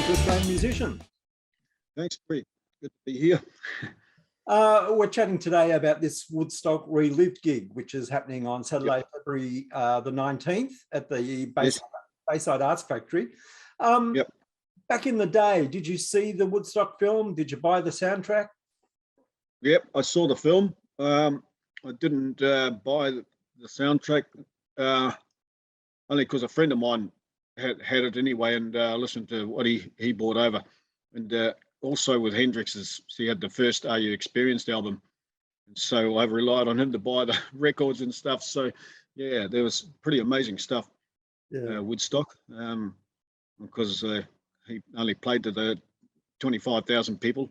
to Acclaimed Musician. Thanks, Brady. Good to be here. We're chatting today about this Woodstock Relived gig, which is happening on Saturday, February the 19th at the Bayside Arts Factory. Back in the day, did you see the Woodstock film? Did you buy the soundtrack? Yep, I saw the film. I didn't buy the soundtrack only because a friend of mine had it anyway, and listened to what he brought over. And also with Hendrix's, he had the first Are You Experienced album, and so I relied on him to buy the records and stuff. So yeah, there was pretty amazing stuff. Woodstock, because he only played to the 25,000 people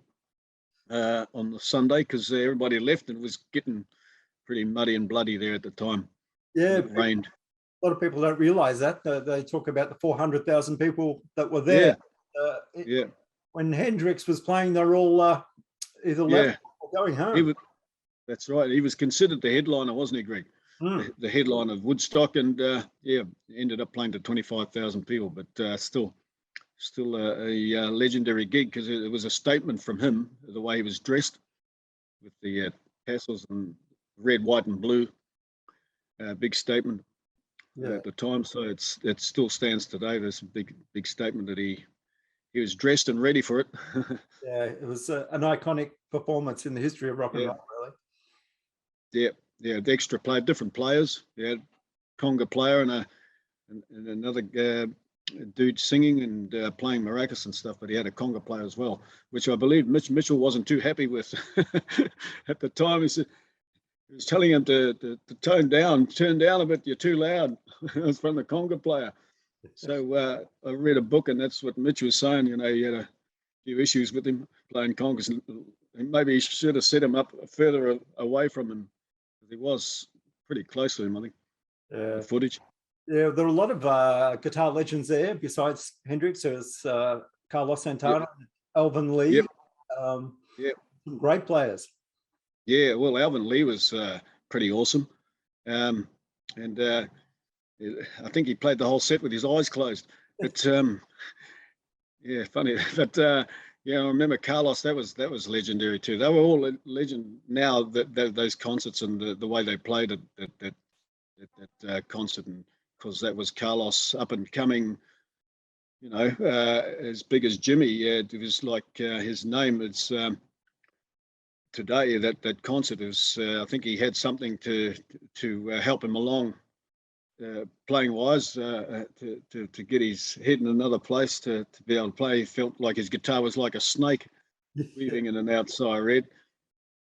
on the Sunday, because everybody left and it was getting pretty muddy and bloody there at the time. Yeah, it rained. A lot of people don't realise that. They talk about the 400,000 people that were there. When Hendrix was playing, they were all either left or going home. That's right. He was considered the headliner, wasn't he, Greg? The headline of Woodstock, and ended up playing to 25,000 people, but still a legendary gig, because it was a statement from him, the way he was dressed with the tassels and red, white and blue. Big statement at the time, so it still stands today. There's a big statement that he was dressed and ready for it. Yeah, it was an iconic performance in the history of rock and roll, really. Yeah, the extra different players. He had conga player and another dude singing and playing maracas and stuff, but he had a conga player as well, which I believe Mitchell wasn't too happy with at the time. He said, he was telling him to turn down a bit, you're too loud. It was from the conga player. So I read a book, and that's what Mitch was saying. You know, he had a few issues with him playing congas, and maybe he should have set him up further away from him. He was pretty close to him, I think. The footage. Yeah, there are a lot of guitar legends there. Besides Hendrix, there's Carlos Santana, Alvin Lee. Some great players. Yeah, well, Alvin Lee was pretty awesome, and I think he played the whole set with his eyes closed. But funny. But I remember Carlos. That was legendary too. They were all legend now. That those concerts and the way they played at that concert, and because that was Carlos up and coming. You know, as big as Jimmy. Yeah, it was like his name. It's today that concert is. I think he had something to help him along. Playing wise, to get his head in another place to be able to play. He felt like his guitar was like a snake weaving in and out, so I read.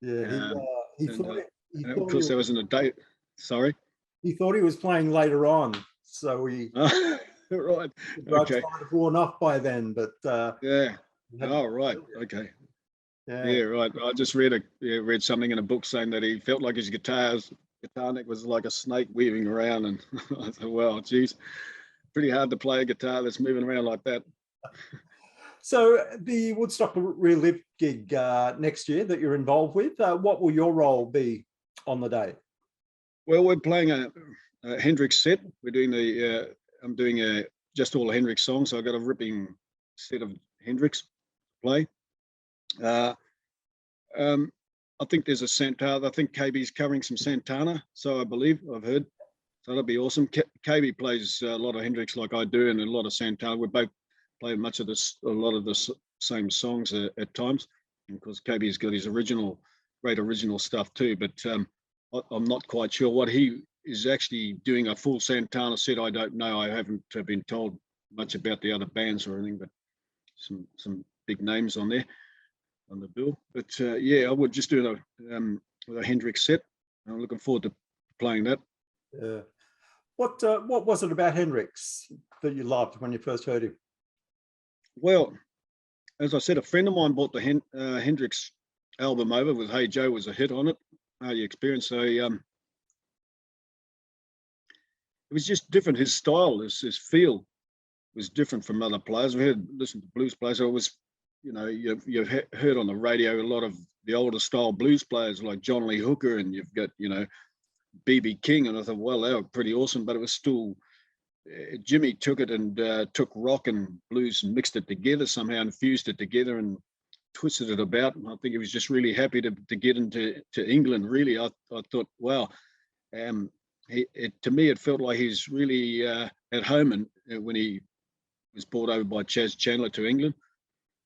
Of course, there wasn't a date. Sorry? He thought he was playing later on, so he... right, okay. Might have worn off by then, but... right, okay. Yeah, right. I just read something in a book saying that he felt like his guitar neck was like a snake weaving around, and I thought, well, geez, pretty hard to play a guitar that's moving around like that. So the Woodstock Relived gig next year that you're involved with, what will your role be on the day? Well, we're playing a Hendrix set. We're doing I'm doing just all the Hendrix songs. So I've got a ripping set of Hendrix play. I think there's a Santana. I think KB's covering some Santana. So I believe I've heard. So that'll be awesome. KB plays a lot of Hendrix like I do, and a lot of Santana. We both play a lot of the same songs at times, because KB's got his great original stuff too. But I'm not quite sure what he is actually doing a full Santana set. I don't know. I haven't been told much about the other bands or anything, but some big names on there. On the bill, but I would just do a Hendrix set. I'm looking forward to playing that. What was it about Hendrix that you loved when you first heard him? Well, as I said, a friend of mine bought the Hendrix album over with "Hey Joe" was a hit on it. How you experience? So it was just different. His style, his feel was different from other players. We had listened to blues players, so it was. You know, you've heard on the radio a lot of the older style blues players like John Lee Hooker, and you've got, B.B. King, and I thought, well, they were pretty awesome, but it was still Jimmy took it and took rock and blues and mixed it together somehow and fused it together and twisted it about. And I think he was just really happy to get into England. Really, I thought, wow. To me, it felt like he's really at home, and when he was brought over by Chaz Chandler to England,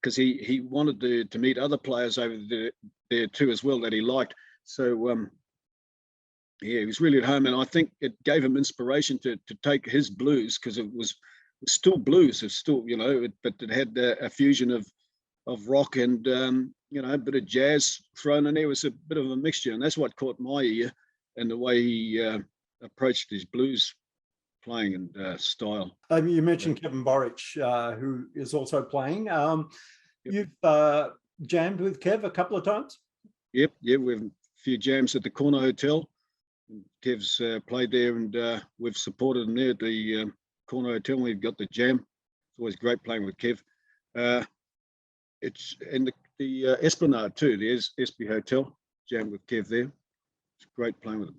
because he wanted to meet other players over there too as well that he liked. So yeah, he was really at home, and I think it gave him inspiration to take his blues, because it was still blues, it's still, you know, but it had a fusion of rock and you know, a bit of jazz thrown in there. It was a bit of a mixture, and that's what caught my ear, and the way he approached his blues playing and style. You mentioned Kevin Borrich, who is also playing. Yep. You've jammed with Kev a couple of times? Yep, we've a few jams at the Corner Hotel. Kev's played there, and we've supported him there at the Corner Hotel. We've got the jam. It's always great playing with Kev. It's in the Esplanade too. There's SB Hotel, jam with Kev there. It's great playing with him.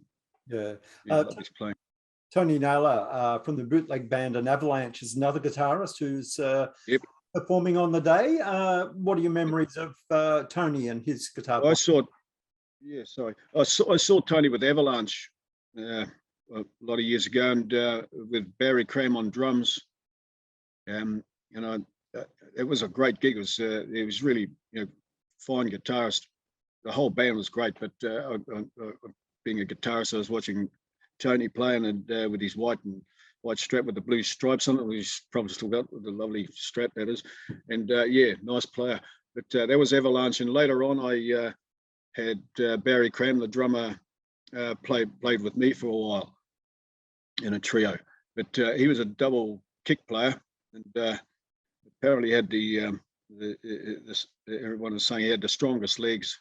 Yeah, he's playing. Tony Naylor from the bootleg band and Avalanche is another guitarist who's performing on the day. What are your memories of Tony and his guitar? I saw Tony with Avalanche a lot of years ago, and with Barry Cram on drums. You know, it was a great gig. It was really, you know, fine guitarist. The whole band was great, but being a guitarist, I was watching Tony playing, and with his white strap with the blue stripes on it. He's probably still got the lovely strap, that is. And yeah, nice player. But that was Avalanche, and later on I had Barry Cram, the drummer, played with me for a while in a trio. But he was a double kick player, and apparently had everyone was saying he had the strongest legs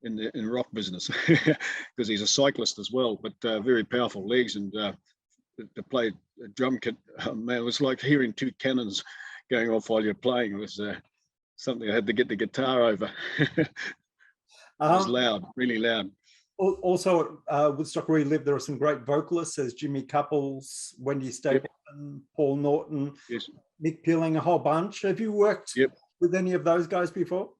in rock business, because he's a cyclist as well, but very powerful legs. And to play a drum kit, man, it was like hearing two cannons going off while you're playing. It was something I had to get the guitar over. It was loud, really loud. Also, Woodstock Relived, there are some great vocalists. There's Jimmy Cupples, Wendy Stapleton, Paul Norton, Mick Pealing, a whole bunch. Have you worked with any of those guys before?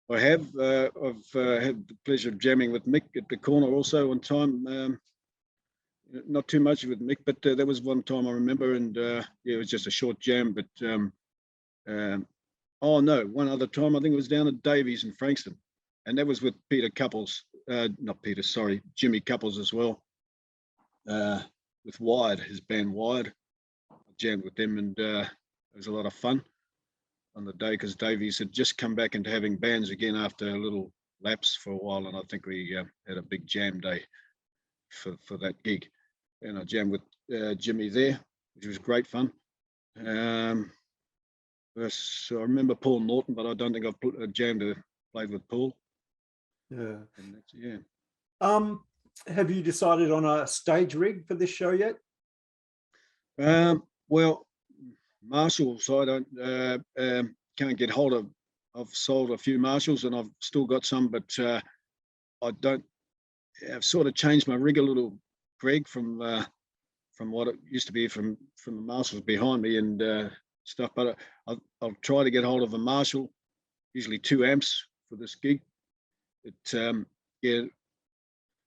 I have. I've had the pleasure of jamming with Mick at the Corner also one time. Not too much with Mick, but there was one time I remember, and yeah, it was just a short jam. But oh no, one other time I think it was down at Davies in Frankston, and that was with Peter Cupples. Not Peter, sorry, Jimmy Cupples as well. With Wilde, his band Wilde. I jammed with them, and it was a lot of fun on the day, because Davies had just come back into having bands again after a little lapse for a while, and I think we had a big jam day for that gig, and I jammed with Jimmy there, which was great fun. So I remember Paul Norton, but I don't think I've jammed or played with Paul. Yeah. Have you decided on a stage rig for this show yet? Well, Marshalls, I don't can't get hold of. I've sold a few Marshalls, and I've still got some, but I don't. I've sort of changed my rig a little, Greg, from what it used to be from the Marshalls behind me and stuff. But I'll try to get hold of a Marshall, usually 2 amps for this gig. Yeah,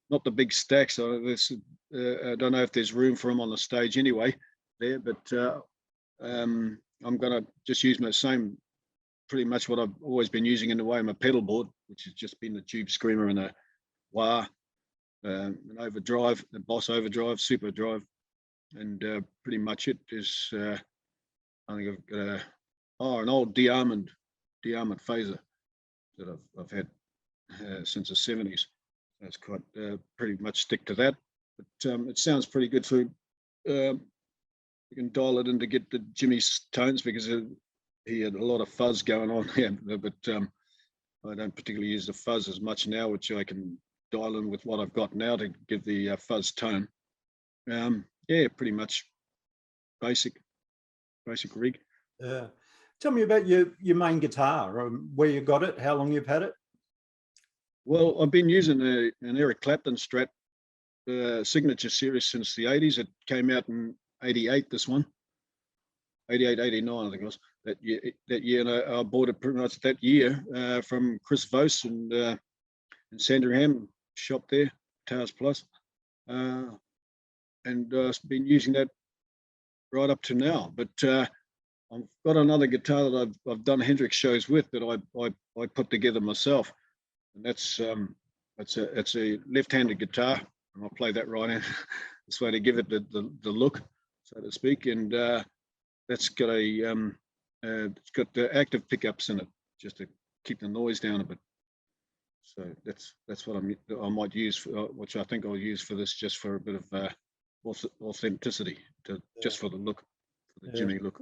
not the big stacks. So I don't know if there's room for them on the stage anyway there, but I'm going to just use my same, pretty much what I've always been using in the way of my pedal board, which has just been the Tube Screamer and a wah, an overdrive, the Boss overdrive, super drive, and pretty much it is. I think I've got an old de-armored phaser that I've had since the 70s. So it's quite pretty much stick to that. But it sounds pretty good for. You can dial it in to get the Jimmy's tones, because he had a lot of fuzz going on here, but I don't particularly use the fuzz as much now, which I can dial in with what I've got now to give the fuzz tone. Yeah, pretty much basic rig. Yeah. Tell me about your main guitar, where you got it, how long you've had it. Well, I've been using an Eric Clapton Strat signature series since the 80s. It came out in 88, this one. 88, 89, I think it was that year, and I bought it pretty much that year from Chris Vos and Sandringham shop there, Towers Plus, and I've been using that right up to now. But I've got another guitar that I've done Hendrix shows with that I put together myself, and it's a left-handed guitar, and I'll play that right in this way to give it the look, so to speak, and that's got it's got the active pickups in it just to keep the noise down a bit. So that's what I might use, which I think I'll use for this, just for a bit of authenticity, just for the look, for the Jimmy look.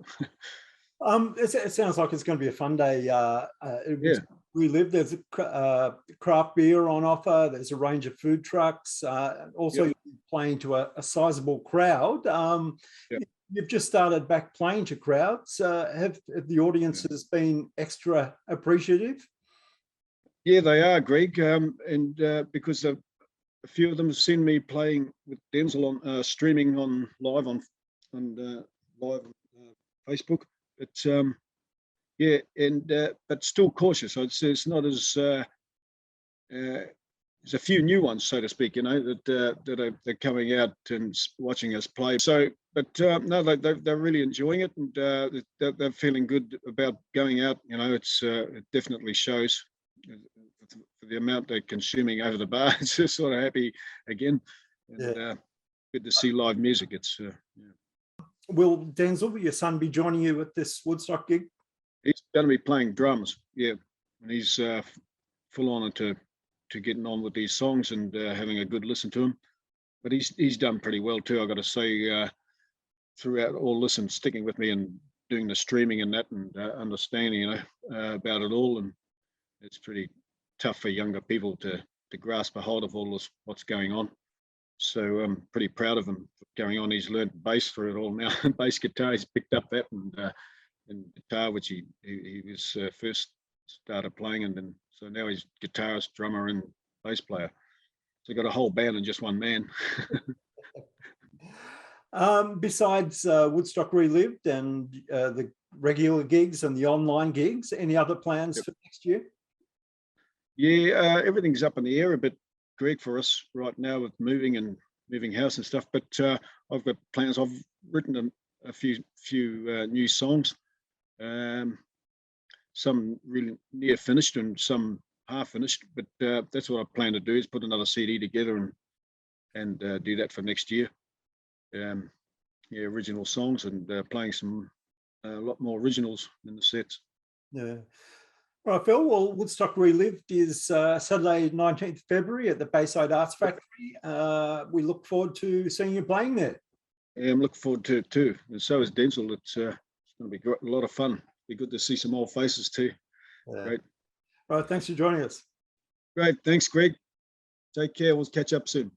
It sounds like it's going to be a fun day. Relived. There's a craft beer on offer. There's a range of food trucks. Also, you're playing to a sizable crowd. You've just started back playing to crowds. Have the audiences been extra appreciative? Yeah, they are, Greg, and because a few of them have seen me playing with Denzel on streaming on live on Facebook. But but still cautious. I'd say it's not as there's a few new ones, so to speak, that they're coming out and watching us play. So, but no, they're really enjoying it, and they're feeling good about going out. It definitely shows for the amount they're consuming over the bar. It's just sort of happy again, and good to see live music. It's Will Denzel, your son, be joining you at this Woodstock gig? He's going to be playing drums, and he's full on into getting on with these songs and having a good listen to them. But he's done pretty well too, I've got to say, throughout all this and sticking with me and doing the streaming and that, and understanding, about it all. And it's pretty tough for younger people to grasp a hold of all this, what's going on. So I'm pretty proud of him going on. He's learned bass through it all now. Bass guitar, he's picked up that, and guitar, which he was first started playing, and then so now he's guitarist, drummer, and bass player. So got a whole band in just one man. Besides Woodstock Relived and the regular gigs and the online gigs, any other plans for next year? Yeah, everything's up in the air a bit, Greg, for us right now with moving house and stuff. But I've got plans. I've written a few new songs. Some really near finished and some half finished. But that's what I plan to do, is put another CD together and do that for next year. Original songs, and playing a lot more originals in the sets. Yeah. All right, Phil. Well, Woodstock Relived is Saturday, 19th February at the Bayside Arts Factory. We look forward to seeing you playing there. Yeah, I'm looking forward to it too. And so is Denzel. It's going to be a lot of fun. Be good to see some old faces too. Yeah. Great. All right, thanks for joining us. Great. Thanks, Greg. Take care. We'll catch up soon.